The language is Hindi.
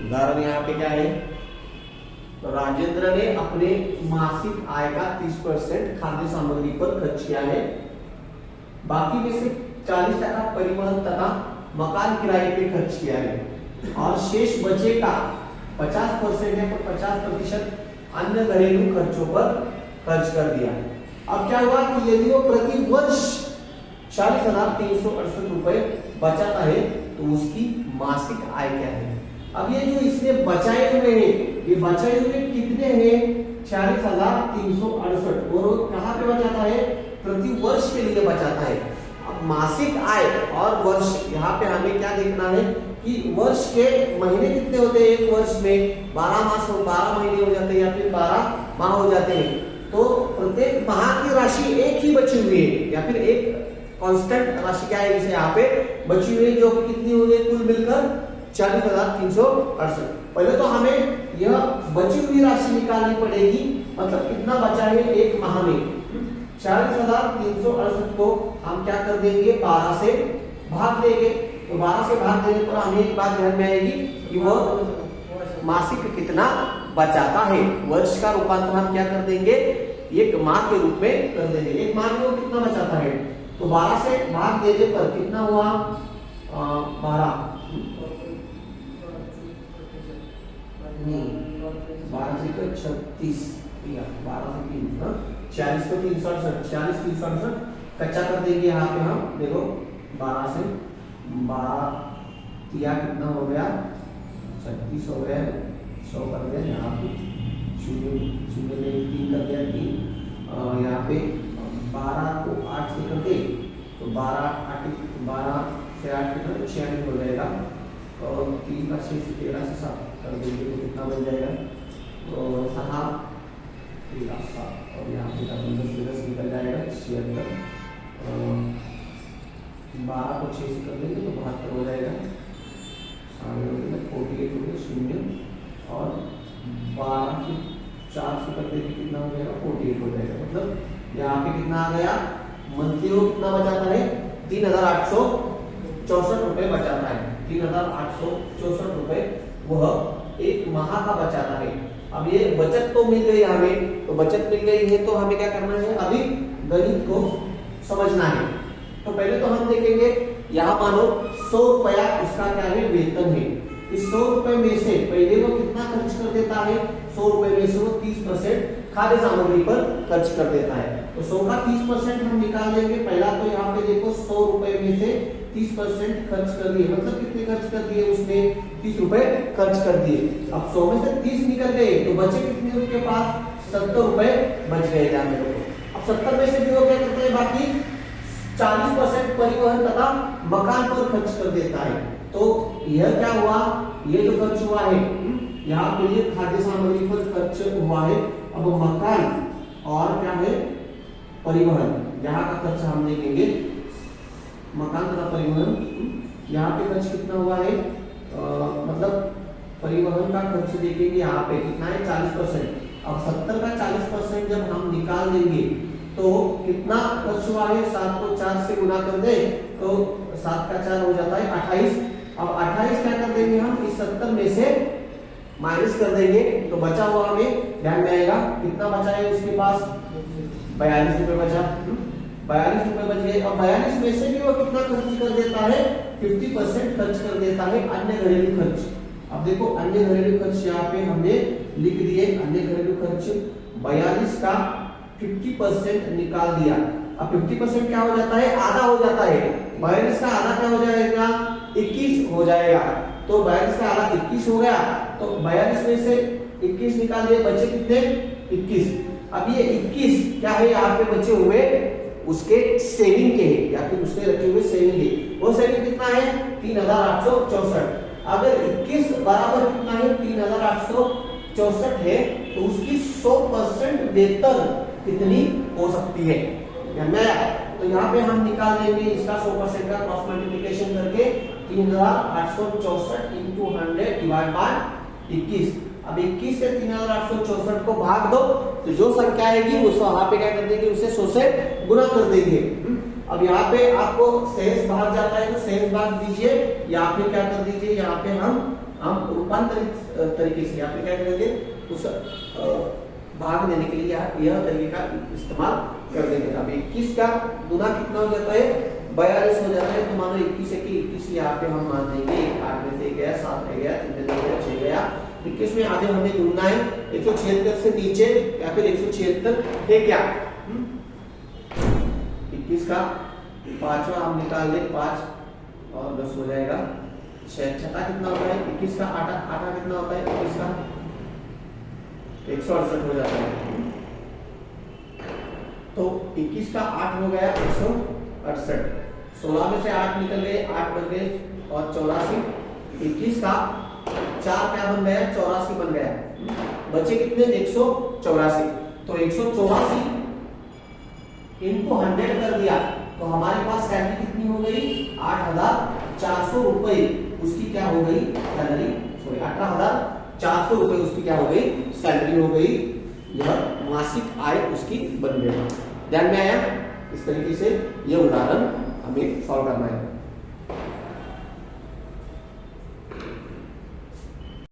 उदाहरण यहाँ पे क्या है, तो राजेंद्र ने अपने मासिक आय का 30% खाद्य सामग्री पर खर्च किया है, बाकी में से 40% परिवहन तथा मकान किराए पे खर्च किया है और शेष बचे का 50% है, तो 50% अन्य घरेलू खर्चों पर खर्च कर दिया। अब क्या हुआ कि यदि वो प्रति वर्ष 40,368 रुपए बचाता है तो उसकी मासिक आय क्या है। अब ये जो इसने बचाए हुए हैं, ये बचाए हुए कितने हैं, 40,368, और वो कहाँ पे बचाता है, प्रति वर्ष के लिए बचाता है। अब मासिक आय और वर्ष, यहाँ पे हमें क्या देखना है कि वर्ष के महीने कितने होते हैं, एक वर्ष में 12 मास 12 महीने हो जाते हैं या फिर 12 माह हो जाते हैं, तो प्रत्येक माह की राशि एक ही बची हुई है या फिर एक कांस्टेंट राशि क्या है इसे यहाँ पे बची हुई, जो कि कितनी हो गई कुल मिलकर 40,368। पहले तो हमें यह बची हुई राशि निकालनी पड़ेगी, मतलब कितना बचा है एक माह में। 40,368 को हम क्या कर देंगे, 12 से भाग देंगे, तो 12 से भाग देने पर हमें एक बात ध्यान में आएगी कि वह मासिक कितना बचाता है। वर्ष का रूपांतर हम क्या कर देंगे, एक माह के रूप में कर देंगे। एक माह में वो कितना बचाता है, तो 12 से भाग देने पर कितना हुआ, 12 से 36, 12 से 3, 40 को 368, 40 368 कच्चा कर देंगे यहाँ पे हम, देखो 12 से 12 किया कितना हो गया, 36 हो गया, 100 कर दिया, यहाँ पे 0 3 कर दिया 3, यहाँ पे 12 को 8 से कर दे तो 12 से 8 कितना 46 हो जाएगा, और 3 का 6 से 13 से 7 कर देंगे तो कितना बन जाएगा, तो 7 और यहाँ पे 10 निकल जाएगा 76, 12 को 6 से कर देंगे तो 72 हो जाएगा, 48 हो गया 0, और 12 के 4 से कर देंगे कितना हो जाएगा, 48 हो जाएगा। मतलब यहाँ पे कितना आ गया, मंथली वो कितना बचाता है, 3,864 रुपए बचाता है, 3,864 रुपए वह एक माह का बचाता है। अब ये बचत तो मिल गई हमें, तो बचत मिल गई है तो हमें क्या करना है, अभी गणित को समझना है। तो पहले तो हम देखेंगे, यहाँ मानो 100 रुपया इसका क्या है, वेतन है। इस 100 रुपए में से पहले वो कितना खर्च कर देता है, 100 रुपए में से वो 30% खाद्य सामग्री पर खर्च कर देता है। तो 100 का 30% हम निकाल लेंगे। पहला तो यहाँ पे देखो 100 रुपए में से 30% खर्च कर दिए, मतलब कितने खर्च कर दिए, उसने 30 रुपए खर्च कर दिए। अब 100 में से 30 निकल गए तो बचे कितने उसके पास, 70 रुपए बच गए ध्यान में रखो। अब 70 में से भी वो क्या करते हैं, बाकी 40% परिवहन तथा मकान पर खर्च कर देता है। तो यह क्या हुआ, ये जो खर्च हुआ है यहाँ पे ये खाद्य सामग्री पर खर्च हुआ है। अब मकान और क्या है, परिवहन, यहाँ का खर्च हम देखेंगे, मकान तथा परिवहन, यहाँ पे खर्च कितना हुआ है, मतलब परिवहन का खर्च देखेंगे यहाँ पे कितना है, 40%। अब 70 का 40% जब हम निकाल देंगे तो कितना खर्च हुआ है, 7 को 4 से गुना कर दे तो 7 का 4 हो जाता है 28। अब 28 क्या कर देंगे हम, इस 70 में से माइनस कर देंगे तो बचा हुआ हमें ध्यान में आएगा, कितना बचा है उसके पास, 42 रुपए बचा, 42 रुपए बच गए। अब 42 में से भी वो कितना खर्च कर देता है, 50% खर्च कर देता है अन्य घरेलू खर्च। अब देखो अन्य घरेलू खर्च यहाँ पे हमने लिख दिए, अन्य घरेलू खर्च 42 का 50% निकाल दिया। अब 50% क्या हो जाता है, आधा हो जाता है, 42 का आधा क्या हो जाएगा, 21 हो जाएगा। तो 42 का आधा 21 हो गया, तो 42 में से 21 निकाल दिए, बचे कितने, 21। अब ये 21 क्या है, यहाँ पे बचे हुए उसके सेविंग के या फिर उसने रखे हुए सेविंग के, वो सेविंग कितना है, 3,864। अगर 21 बराबर कितना है, 3,864 है, तो उसकी 100% वेतन कितनी हो सकती है, तो यहाँ पे हम निकाल देंगे इसका 100% का क्रॉस मल्टीप्लिकेशन करके 3,864 इंटू 100 डिवाइड बाय 21। अब 21 से 3,864 को भाग दो तो जो संख्या आएगी उसको यहाँ पे क्या कर देंगे, उसे 100 से गुना कर देंगे। अब यहाँ पे आपको शेष भाग जाता है तो शेष भाग दीजिए, या फिर क्या कर दीजिए, यहाँ पे हम हम रूपांतरित तरीके से यहाँ पे क्या करेंगे, उस भाग देने के लिए यह तरीके का इस्तेमाल कर देंगे। अब 21 का गुना कितना हो जाता है, 42 हो जाता है। तो मानो 21 है कि 21 यहाँ पे हम मान देंगे 8 में से गया, 7 रह गया, 3 में से गया, 6 गया। 21 में आगे हमें ढूंढना है 176 से नीचे या फिर 176 है क्या। 21 का पांचवा हम निकाल दें, 5 और 10 हो जाएगा 6, छठा कितना होता है 21 का, आठा कितना होता है 21 का, 168 हो जाता है। तो 21 का 8 हो गया 168, 16 में से 8 निकल गए, 8 बन गए और 84। 21 का 4 क्या बन गया, 84 बन गया। बचे कितने 184। तो 184 इनको 100 कर दिया तो हमारे पास सैलरी कितनी हो गई, 8,400 रुपए उसकी क्या हो गई सैलरी, सॉरी 18,400 रुपए उसकी क्या हो गई सैलरी हो गई। यह मासिक आय उसकी बन गई। ध्यान में आया। इस तरीके से यह उदाहरण हमें सॉल्व करना है।